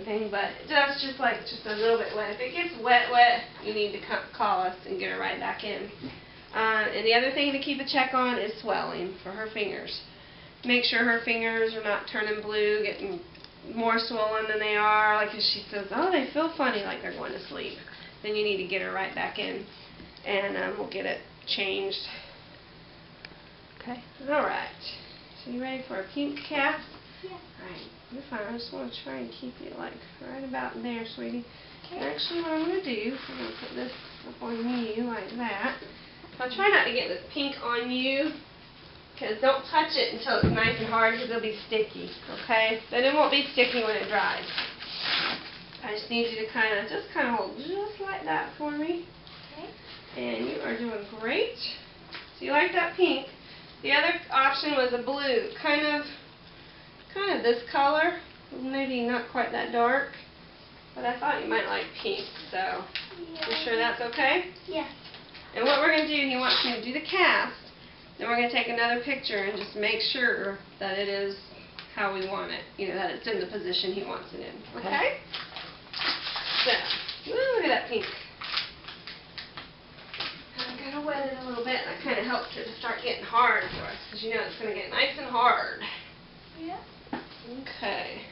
anything, but that's just a little bit wet. If it gets wet, you need to call us and get her right back in. And the other thing to keep a check on is swelling for her fingers. Make sure her fingers are not turning blue, getting more swollen than they are. Like if she says, oh, they feel funny, like they're going to sleep, then you need to get her right back in, and we'll get it changed. Okay. All right. So you ready for a pink cast? Yeah. All right. You're fine. I just want to try and keep you like right about there, sweetie. Okay. Actually, what I'm going to do, I'm going to put this up on you like that. I'll try not to get this pink on you, because don't touch it until it's nice and hard, because it'll be sticky, okay? But it won't be sticky when it dries. I just need you to kind of hold just like that for me. Okay. And you are doing great. So you like that pink. The other option was a blue, kind of this color, maybe not quite that dark, but I thought you might like pink, so Yeah. you sure that's okay? Yeah. And what we're going to do, he wants me to do the cast, then we're going to take another picture and just make sure that it is how we want it, that it's in the position he wants it in, okay? So, look at that pink. I'm going to wet it a little bit, and that kind of helps it to start getting hard for us, because it's going to get nice and hard. Yeah. Okay.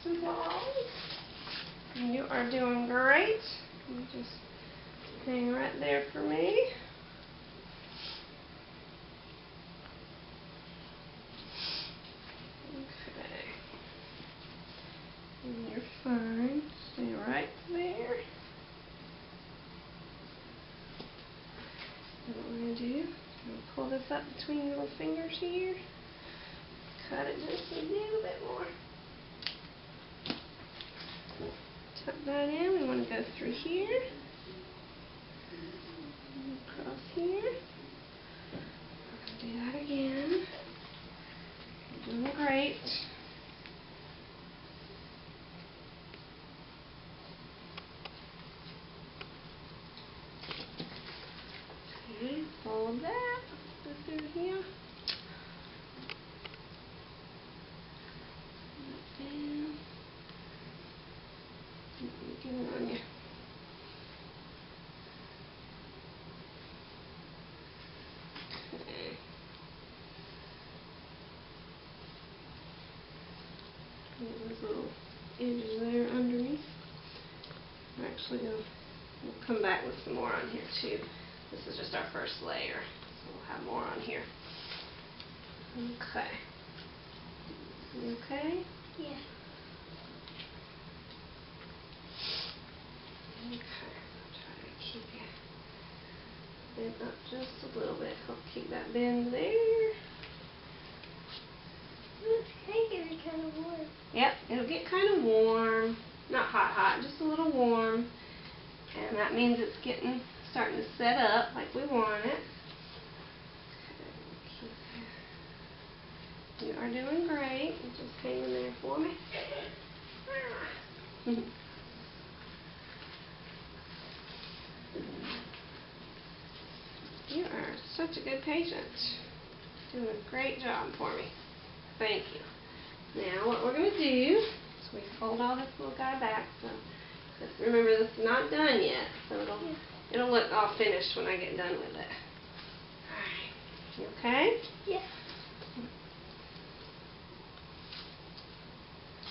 Small. You are doing great. You just hang right there for me. Okay. And you're fine. Stay right there. And what we're going to do, I'm going to pull this up between your little fingers here. Cut it just a little bit more. Tuck that in. We want to go through here. Across here. Do that again. You're doing great. Okay, hold that. Go through here. And get it on you. Okay. Get those little edges there underneath. Actually, we'll come back with some more on here too. This is just our first layer, so we'll have more on here. Okay. You okay? Yeah. Okay. Try to keep you bent up just a little bit. Help keep that bend there. It's getting kind of warm. Yep, it'll get kind of warm. Not hot, just a little warm. And that means it's starting to set up like we want it. You are doing great. Just hang in there for me. You are such a good patient. Doing a great job for me. Thank you. Now what we're going to do is we fold all this little guy back. So just remember, this is not done yet, so it'll look all finished when I get done with it. Alright. You okay? Yeah.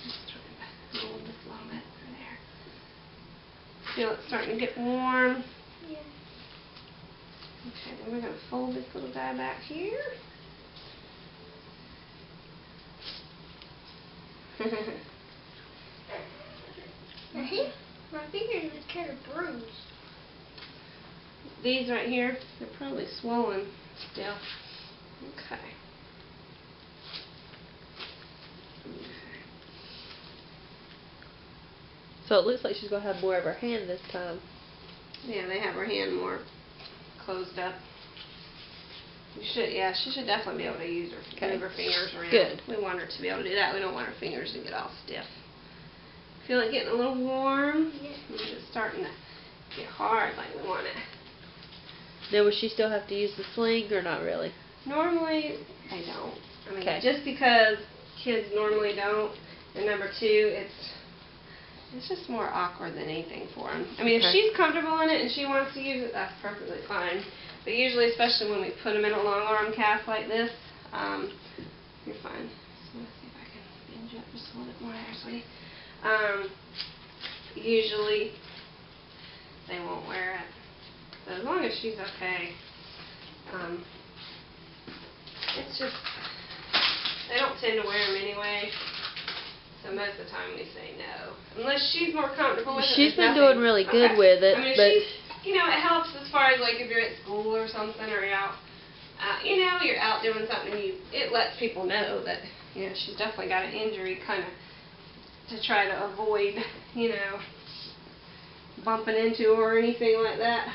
Just try to hold this a little bit there. Feel it starting to get warm. Yeah. Okay, then we're going to fold this little guy back here. I think my fingers are kind of bruised. These right here, they're probably swollen still. Okay. So it looks like she's going to have more of her hand this time. Yeah, they have her hand more closed up. She should definitely be able to move her fingers around. Good. We want her to be able to do that. We don't want her fingers to get all stiff. Feel it getting a little warm? Yeah. It's starting to get hard like we want it. Now, would she still have to use the sling or not really? Normally, I don't. I mean, Okay. just because kids normally don't. And number two, It's just more awkward than anything for him. I mean, if Okay. she's comfortable in it and she wants to use it, that's perfectly fine. But usually, especially when we put him in a long arm cast like this, you're fine. So let's see if I can bend you up just a little bit more there, sweetie. Usually, they won't wear it. So as long as she's okay, it's just, they don't tend to wear them anyway. So most of the time we say no. Unless she's more comfortable with it. She's there's been nothing. doing really good Okay. with it, I mean, but she's, you know, it helps as far as like if you're at school or something or you're out, you know, you're out doing something. It lets people know that, you know, she's definitely got an injury, kind of to try to avoid, you know, bumping into her or anything like that.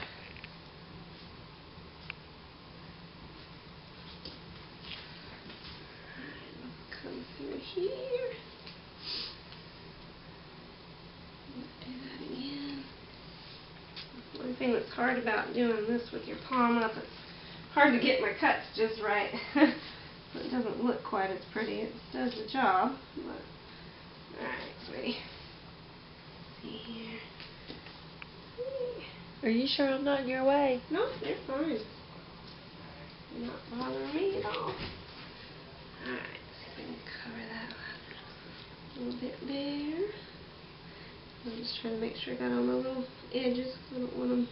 Come through here. Do that again. One thing that's hard about doing this with your palm up, it's hard to get my cuts just right. It doesn't look quite as pretty. It does the job. Alright, sweetie. See here. are you sure I'm not in your way? No, they're fine. They're not bothering me at all. Alright, see if we can cover that a little bit there. I'm just trying to make sure I got all my little edges. I don't want them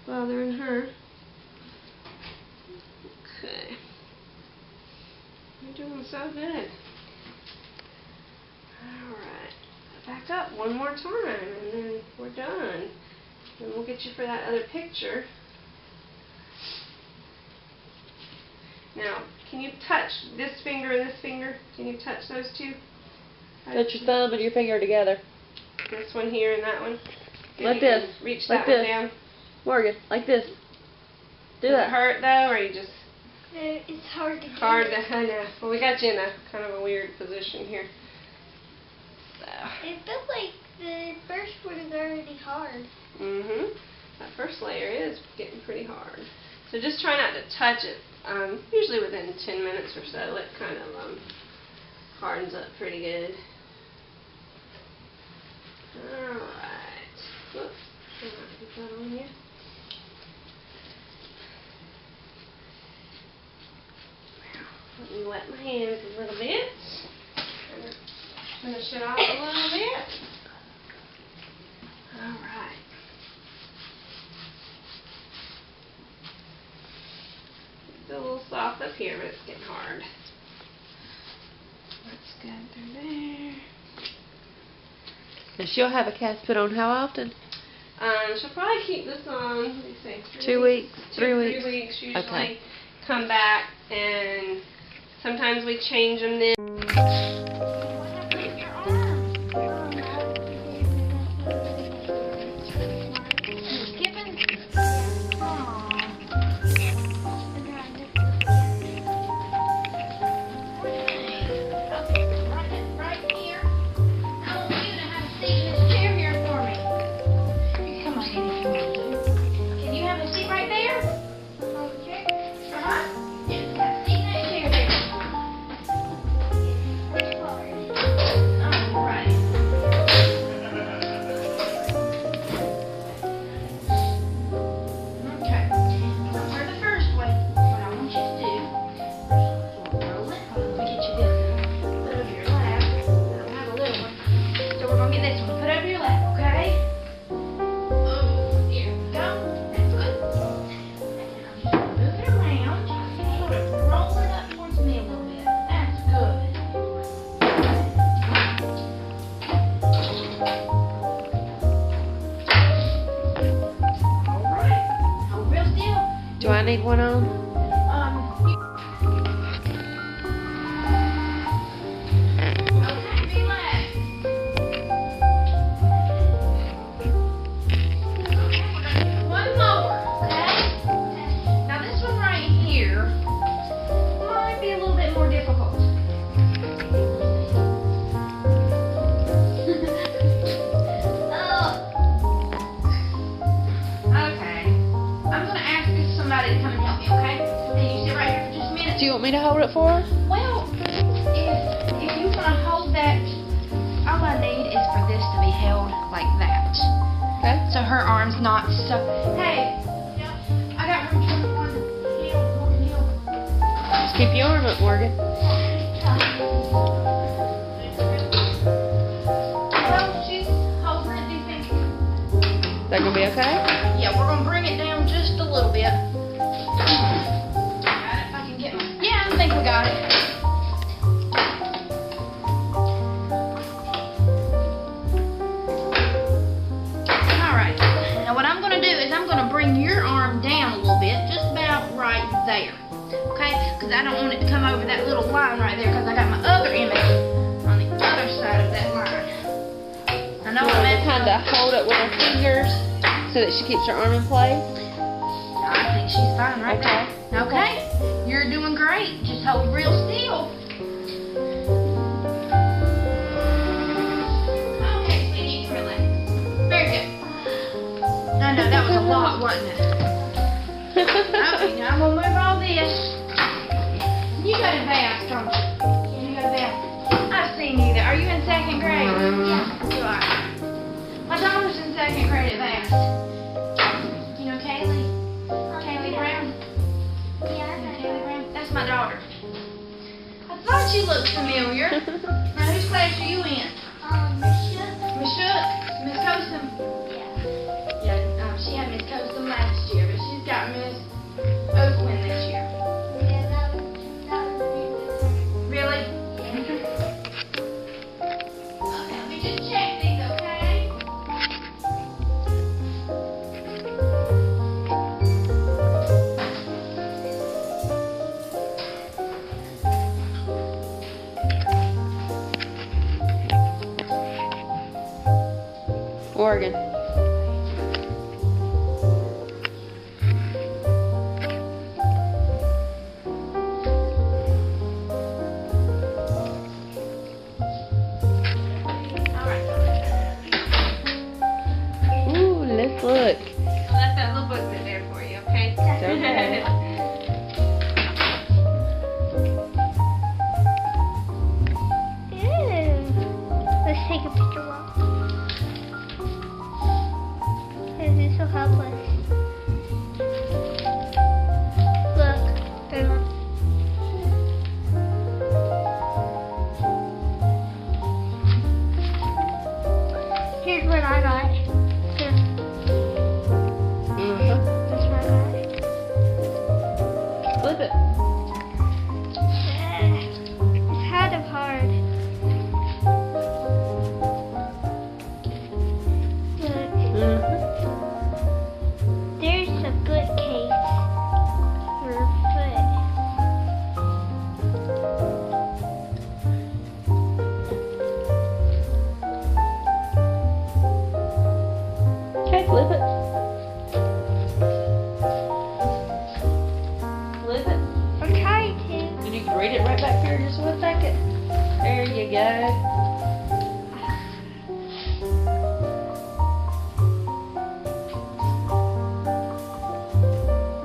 bothering her. Okay. You're doing so good. Alright. Back up one more time and then we're done. And we'll get you for that other picture. Now, can you touch this finger and this finger? Can you touch those two? Put your thumb and your finger together. This one here and that one. Good, Like you can this. Reach Like that one this. down. Morgan, like this. Do Does it that. hurt though, or you just It's hard to do. hard to? I know. Well, we got you in a kind of a weird position here. So. It feels like the first one is already hard. That first layer is getting pretty hard. So just try not to touch it. Usually within 10 minutes or so, it kind of hardens up pretty good. Alright. Whoops. I'm not going to put that on here. Let me wet my hands a little bit. Finish it off a little bit. Alright. It's a little soft up here, but it's getting hard. Let's go through there. And she'll have a cast put on how often? She'll probably keep this on, what do you say, 2 weeks? 3 3 weeks? weeks usually. Okay. Come back, and sometimes we change them then. Do I need one on? One more, okay? Now this one right here might be a little bit more difficult. Okay. I'm gonna ask somebody to come and help me, okay? Can you sit right here for just a minute? Do you want me to hold it for her? Well, if you're gonna hold that, all I need is for this this to be held like that. Okay. So her arm's not so. Hey, I got room 21. Morgan Hill. Just keep your arm up, Morgan. Well, she's holding it. Do you think? Is that gonna be okay? Yeah, we're gonna bring it down just a little bit. Got it. If I can get my. Yeah, I think we got it. All right. Now what I'm gonna do is I'm gonna bring your arm down a little bit, just about right there. Okay? Because I don't want it to come over that little line right there, because I got my other image on the other side of that line. I know I'm at Kind of hold it with her fingers so that she keeps her arm in place. I think she's fine right Okay. now. Okay? You're doing great. Just hold real still. Okay, sweetie, relax. Very good. I know, that was a lot, wasn't it? Okay, now I'm going to move all this. You go to Bass, don't you? You go to Bass. I've seen you there. Are you in second grade? Yeah. You are. My daughter's in second grade at Bass. You know Kaylee? Kaylee Brown? Kaylee Brown? That's my daughter. I thought you looked familiar. Now, whose class are you in? Miss Shook? Miss Cosom? Yeah, she had Miss Cosom last year, but she's got Miss Oakland this year. Really? Okay, let me just check these, okay? Morgan. Ooh, let's look. I'll let that little booklet there for you, okay? Okay. Let's take a picture while. This will help us. Look. Here's what I got. Here. That's what I got. Flip it. It's kind of hard. Look. There's a bookcase for a foot. Okay, flip it. Flip it. I'm trying to. And you can read it right back here just one second. There you go.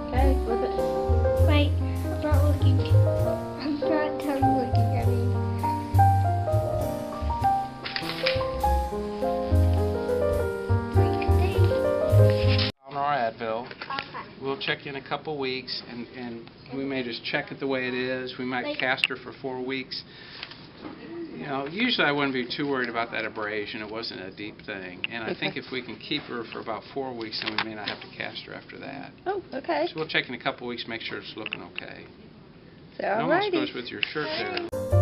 Okay, flip it. Wait, I'm not looking. I'm not done looking. I mean. On our Advil. Okay. We'll check in a couple weeks, and we may just check it the way it is. We might cast her for 4 weeks. You know, usually I wouldn't be too worried about that abrasion. It wasn't a deep thing. And I think if we can keep her for about 4 weeks, then we may not have to cast her after that. Oh, okay. So we'll check in a couple weeks, make sure it's looking okay. So, It almost alrighty. goes with your shirt there.